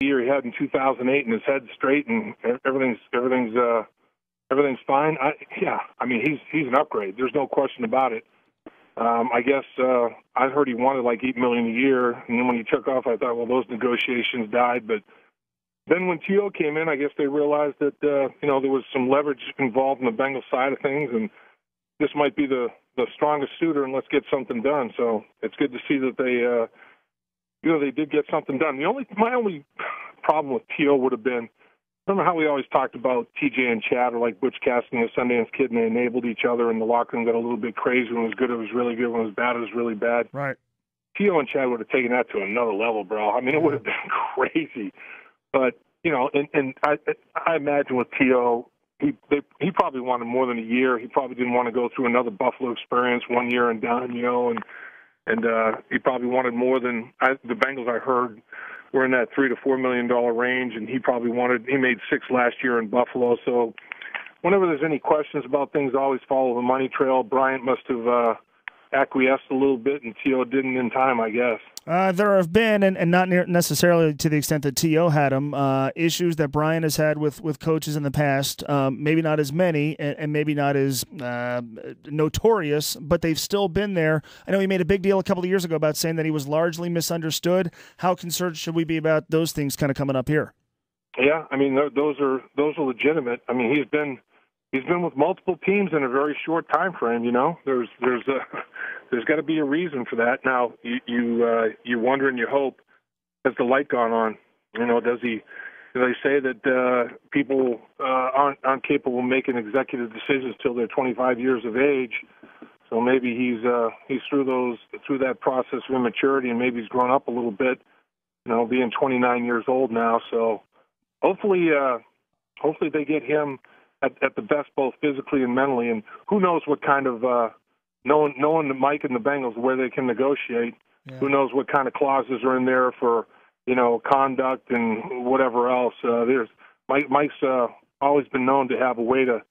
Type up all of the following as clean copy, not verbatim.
year he had in 2008 and his head's straight and everything's fine. I mean, he's an upgrade. There's no question about it. I guess I heard he wanted like $8 million a year, and then when he took off, I thought, well, those negotiations died. But then when T.O. came in, I guess they realized that there was some leverage involved in the Bengals side of things, and this might be the strongest suitor, and let's get something done. So it's good to see that they did get something done. My only problem with T.O. would have been, remember how we always talked about T.J. and Chad are like Butch Cassidy and the Sundance Kid, and they enabled each other, and the locker room got a little bit crazy. When it was good, it was really good. When it was bad, it was really bad. Right. T.O. and Chad would have taken that to another level, bro. I mean, it would have been crazy. But, and I imagine with T.O., he probably wanted more than a year. He probably didn't want to go through another Buffalo experience 1 year and done, and he probably wanted more than the Bengals, I heard, were in that $3 to $4 million range, and he made $6 last year in Buffalo. So whenever there's any questions about things, always follow the money trail. Bryant must have acquiesced a little bit, and T.O. didn't in time, I guess. There have been, and not necessarily to the extent that T.O. had them, issues that Bryant has had with coaches in the past. Maybe not as many, and maybe not as notorious, but they've still been there. I know he made a big deal a couple of years ago about saying that he was largely misunderstood. How concerned should we be about those things kind of coming up here? Yeah, I mean, those are legitimate. I mean, he's been with multiple teams in a very short time frame. There's got to be a reason for that. Now you wonder and you hope, has the light gone on? Do they say that people aren't capable of making executive decisions till they're 25 years of age? So maybe he's through that process of immaturity, and maybe he's grown up a little bit. Being 29 years old now. So hopefully they get him at the best, both physically and mentally. And who knows what kind of knowing Mike and the Bengals where they can negotiate. Yeah. Who knows what kind of clauses are in there for conduct and whatever else. Mike's always been known to have a way to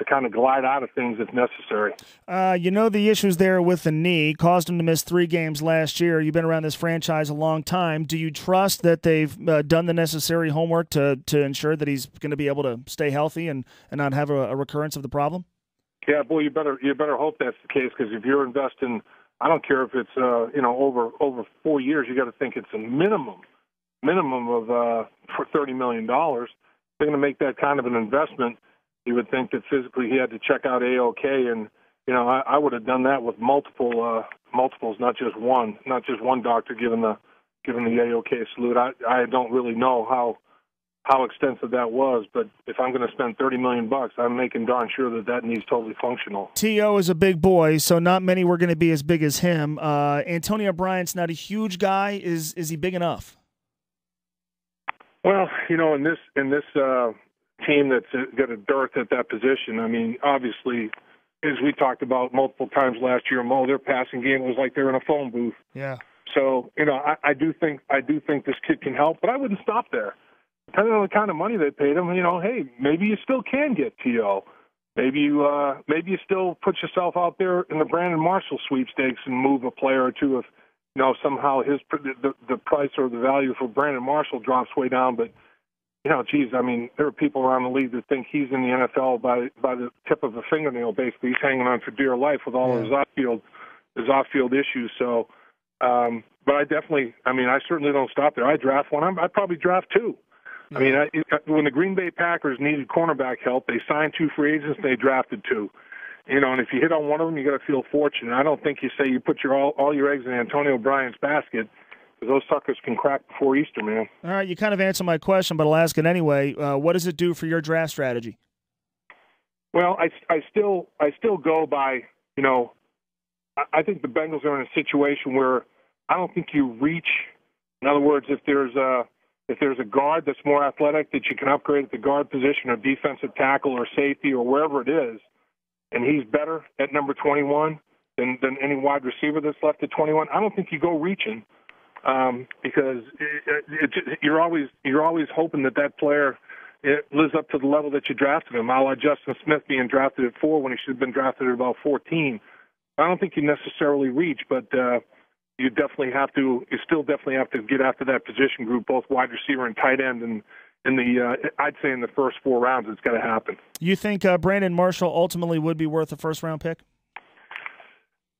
kind of glide out of things if necessary. The issues there with the knee caused him to miss 3 games last year. You've been around this franchise a long time. Do you trust that they've done the necessary homework to ensure that he's going to be able to stay healthy and not have a recurrence of the problem? Yeah, boy, you better hope that's the case, because if you're investing, I don't care if it's over 4 years, you got to think it's a minimum of for $30 million. They're going to make that kind of an investment. You would think that physically he had to check out A-OK, and I would have done that with multiples, not just one doctor giving the A-OK salute. I don't really know how extensive that was, but if I'm going to spend $30 million, I'm making darn sure that knee's totally functional. T.O. is a big boy, so not many were going to be as big as him. Antonio Bryant's not a huge guy. Is he big enough? Well, in this team that's got a dearth at that position, I mean, obviously, as we talked about multiple times last year, their passing game was like they're in a phone booth. Yeah. So, I do think this kid can help, but I wouldn't stop there. Depending on the kind of money they paid him, hey, maybe you still can get T.O. Maybe you still put yourself out there in the Brandon Marshall sweepstakes and move a player or two if somehow the price or the value for Brandon Marshall drops way down. But I mean, there are people around the league that think he's in the NFL by the tip of a fingernail. Basically, he's hanging on for dear life with all of his off-field issues. So, but I certainly don't stop there. I draft one. I'd probably draft 2. I mean, when the Green Bay Packers needed cornerback help, they signed 2 free agents and they drafted 2. And if you hit on one of them, you got to feel fortunate. I don't think you say you put all your eggs in Antonio Bryant's basket, because those suckers can crack before Easter, man. All right, you kind of answered my question, but I'll ask it anyway. What does it do for your draft strategy? Well, I still go by, I think the Bengals are in a situation where I don't think you reach. In other words, if there's a guard that's more athletic that you can upgrade at the guard position or defensive tackle or safety or wherever it is, and he's better at number 21 than any wide receiver that's left at 21, I don't think you go reaching, because you're always hoping that player lives up to the level that you drafted him, a la Justin Smith being drafted at 4 when he should have been drafted at about 14. I don't think you necessarily reach, but you still definitely have to get after that position group, both wide receiver and tight end, and I'd say in the first 4 rounds, it's got to happen. You think Brandon Marshall ultimately would be worth a first-round pick?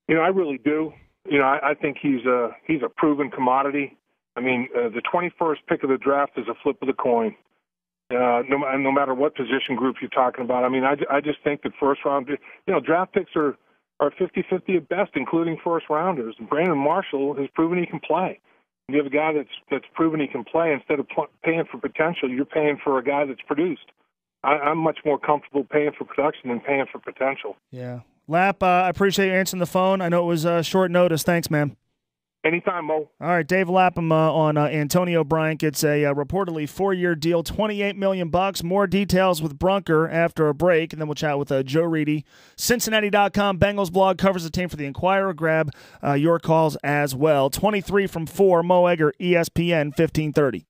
I really do. I think he's a proven commodity. I mean, the 21st pick of the draft is a flip of the coin. No matter what position group you're talking about. I mean, I just think that first-round, draft picks are 50-50 at best, including first-rounders. And Brandon Marshall has proven he can play. You have a guy that's proven he can play. Instead of paying for potential, you're paying for a guy that's produced. I'm much more comfortable paying for production than paying for potential. Yeah. Lap, I appreciate you answering the phone. I know it was short notice. Thanks, man. Anytime, Mo. All right, Dave Lapham on Antonio Bryant gets a reportedly 4-year deal, $28 million. More details with Brunker after a break, and then we'll chat with Joe Reedy. Cincinnati.com Bengals blog covers the team for the Inquirer. Grab your calls as well. 23 from 4, Mo Egger, ESPN 1530.